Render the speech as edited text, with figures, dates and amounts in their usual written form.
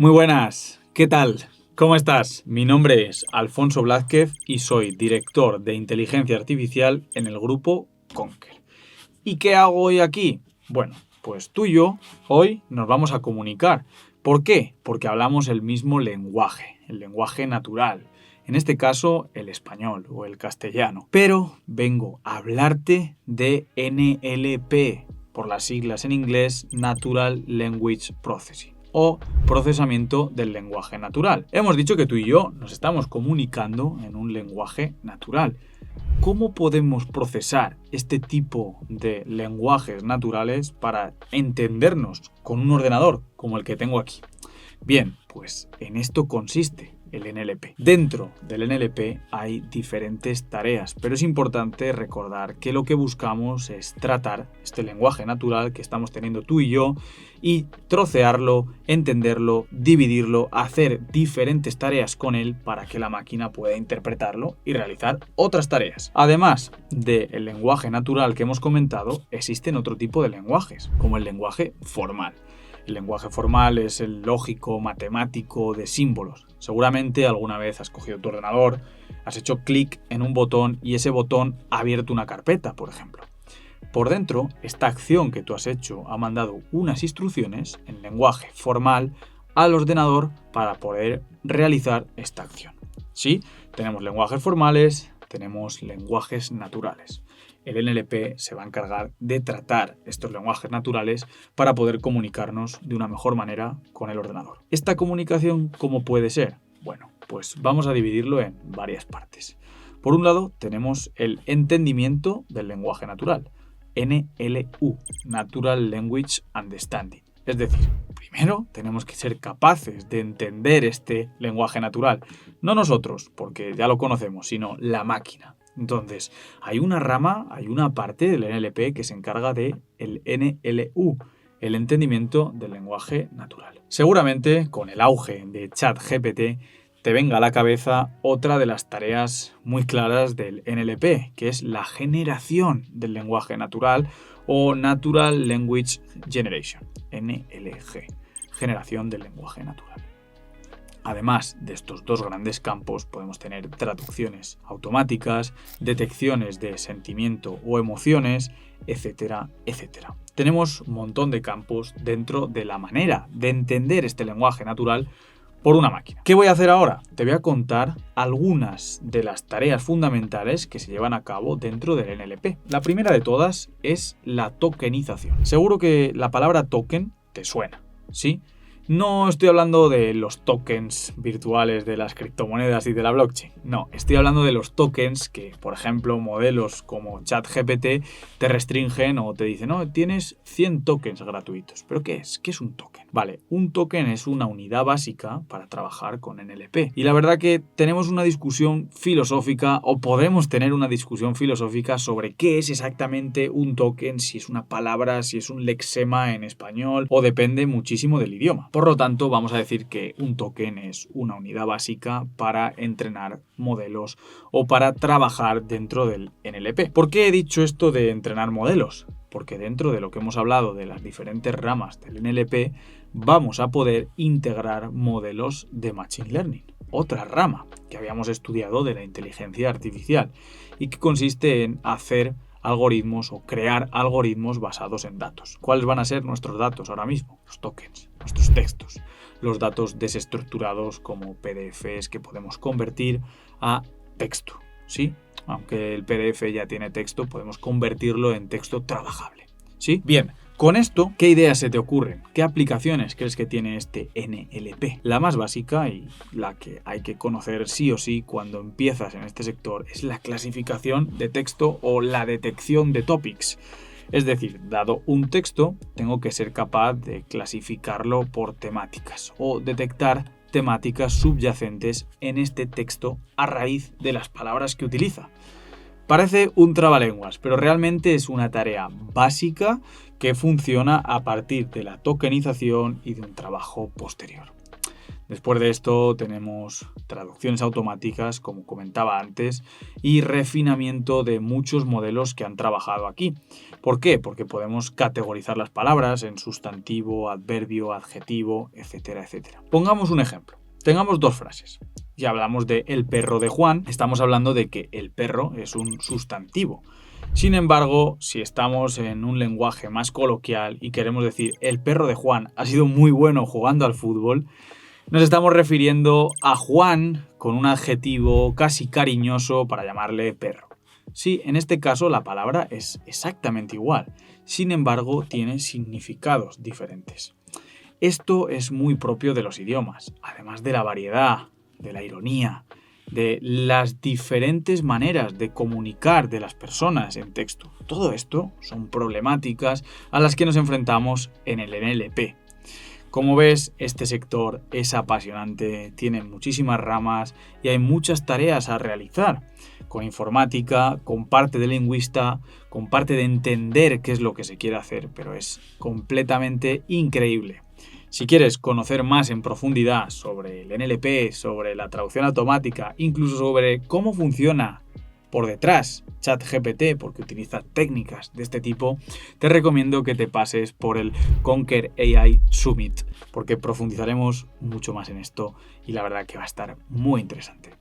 Muy buenas, ¿qué tal? ¿Cómo estás? Mi nombre es Alfonso Blázquez y soy director de inteligencia artificial en el grupo Conquer. ¿Y qué hago hoy aquí? Bueno, pues tú y yo hoy nos vamos a comunicar. ¿Por qué? Porque hablamos el mismo lenguaje, el lenguaje natural. En este caso, el español o el castellano. Pero vengo a hablarte de NLP, por las siglas en inglés Natural Language Processing, o procesamiento del lenguaje natural. Hemos dicho que tú y yo nos estamos comunicando en un lenguaje natural. ¿Cómo podemos procesar este tipo de lenguajes naturales para entendernos con un ordenador como el que tengo aquí? Bien, pues en esto consiste el NLP. Dentro del NLP hay diferentes tareas, pero es importante recordar que lo que buscamos es tratar este lenguaje natural que estamos teniendo tú y yo y trocearlo, entenderlo, dividirlo, hacer diferentes tareas con él para que la máquina pueda interpretarlo y realizar otras tareas. Además del lenguaje natural que hemos comentado, existen otro tipo de lenguajes, como el lenguaje formal. El lenguaje formal es el lógico, matemático, de símbolos. Seguramente alguna vez has cogido tu ordenador, has hecho clic en un botón y ese botón ha abierto una carpeta, por ejemplo. Por dentro, esta acción que tú has hecho ha mandado unas instrucciones en lenguaje formal al ordenador para poder realizar esta acción. ¿Sí? Tenemos lenguajes formales, tenemos lenguajes naturales. El NLP se va a encargar de tratar estos lenguajes naturales para poder comunicarnos de una mejor manera con el ordenador. ¿Esta comunicación cómo puede ser? Bueno, pues vamos a dividirlo en varias partes. Por un lado, tenemos el entendimiento del lenguaje natural, NLU, Natural Language Understanding. Es decir, primero tenemos que ser capaces de entender este lenguaje natural. No nosotros, porque ya lo conocemos, sino la máquina. Entonces, hay una parte del NLP que se encarga de el NLU, el entendimiento del lenguaje natural. Seguramente, con el auge de ChatGPT, te venga a la cabeza otra de las tareas muy claras del NLP, que es la generación del lenguaje natural o Natural Language Generation, NLG, generación del lenguaje natural. Además de estos dos grandes campos, podemos tener traducciones automáticas, detecciones de sentimiento o emociones, etcétera, etcétera. Tenemos un montón de campos dentro de la manera de entender este lenguaje natural por una máquina. ¿Qué voy a hacer ahora? Te voy a contar algunas de las tareas fundamentales que se llevan a cabo dentro del NLP. La primera de todas es la tokenización. Seguro que la palabra token te suena, ¿sí? No estoy hablando de los tokens virtuales de las criptomonedas y de la blockchain. No, estoy hablando de los tokens que, por ejemplo, modelos como ChatGPT te restringen o te dicen, no, tienes 100 tokens gratuitos. ¿Pero qué es? ¿Qué es un token? Vale, un token es una unidad básica para trabajar con NLP. Y la verdad que tenemos una discusión filosófica o podemos tener una discusión filosófica sobre qué es exactamente un token, si es una palabra, si es un lexema en español o depende muchísimo del idioma. Por lo tanto, vamos a decir que un token es una unidad básica para entrenar modelos o para trabajar dentro del NLP. ¿Por qué he dicho esto de entrenar modelos? Porque dentro de lo que hemos hablado de las diferentes ramas del NLP, vamos a poder integrar modelos de Machine Learning, otra rama que habíamos estudiado de la inteligencia artificial y que consiste en hacer algoritmos o crear algoritmos basados en datos. ¿Cuáles van a ser nuestros datos ahora mismo? Los tokens, nuestros textos, los datos desestructurados como PDFs que podemos convertir a texto, ¿sí? Aunque el PDF ya tiene texto, podemos convertirlo en texto trabajable, ¿sí? Bien, con esto, ¿qué ideas se te ocurren? ¿Qué aplicaciones crees que tiene este NLP? La más básica y la que hay que conocer sí o sí cuando empiezas en este sector es la clasificación de texto o la detección de topics. Es decir, dado un texto, tengo que ser capaz de clasificarlo por temáticas o detectar temáticas subyacentes en este texto a raíz de las palabras que utiliza. Parece un trabalenguas, pero realmente es una tarea básica que funciona a partir de la tokenización y de un trabajo posterior. Después de esto tenemos traducciones automáticas, como comentaba antes, y refinamiento de muchos modelos que han trabajado aquí. ¿Por qué? Porque podemos categorizar las palabras en sustantivo, adverbio, adjetivo, etcétera, etcétera. Pongamos un ejemplo. Tengamos dos frases. Si hablamos de el perro de Juan, estamos hablando de que el perro es un sustantivo. Sin embargo, si estamos en un lenguaje más coloquial y queremos decir el perro de Juan ha sido muy bueno jugando al fútbol, nos estamos refiriendo a Juan con un adjetivo casi cariñoso para llamarle perro. Sí, en este caso la palabra es exactamente igual, sin embargo tiene significados diferentes. Esto es muy propio de los idiomas, además de la variedad, de la ironía, de las diferentes maneras de comunicar de las personas en texto. Todo esto son problemáticas a las que nos enfrentamos en el NLP. Como ves, este sector es apasionante, tiene muchísimas ramas y hay muchas tareas a realizar. Con informática, con parte de lingüista, con parte de entender qué es lo que se quiere hacer, pero es completamente increíble. Si quieres conocer más en profundidad sobre el NLP, sobre la traducción automática, incluso sobre cómo funciona por detrás ChatGPT, porque utiliza técnicas de este tipo, te recomiendo que te pases por el Conquer AI Summit, porque profundizaremos mucho más en esto y la verdad que va a estar muy interesante.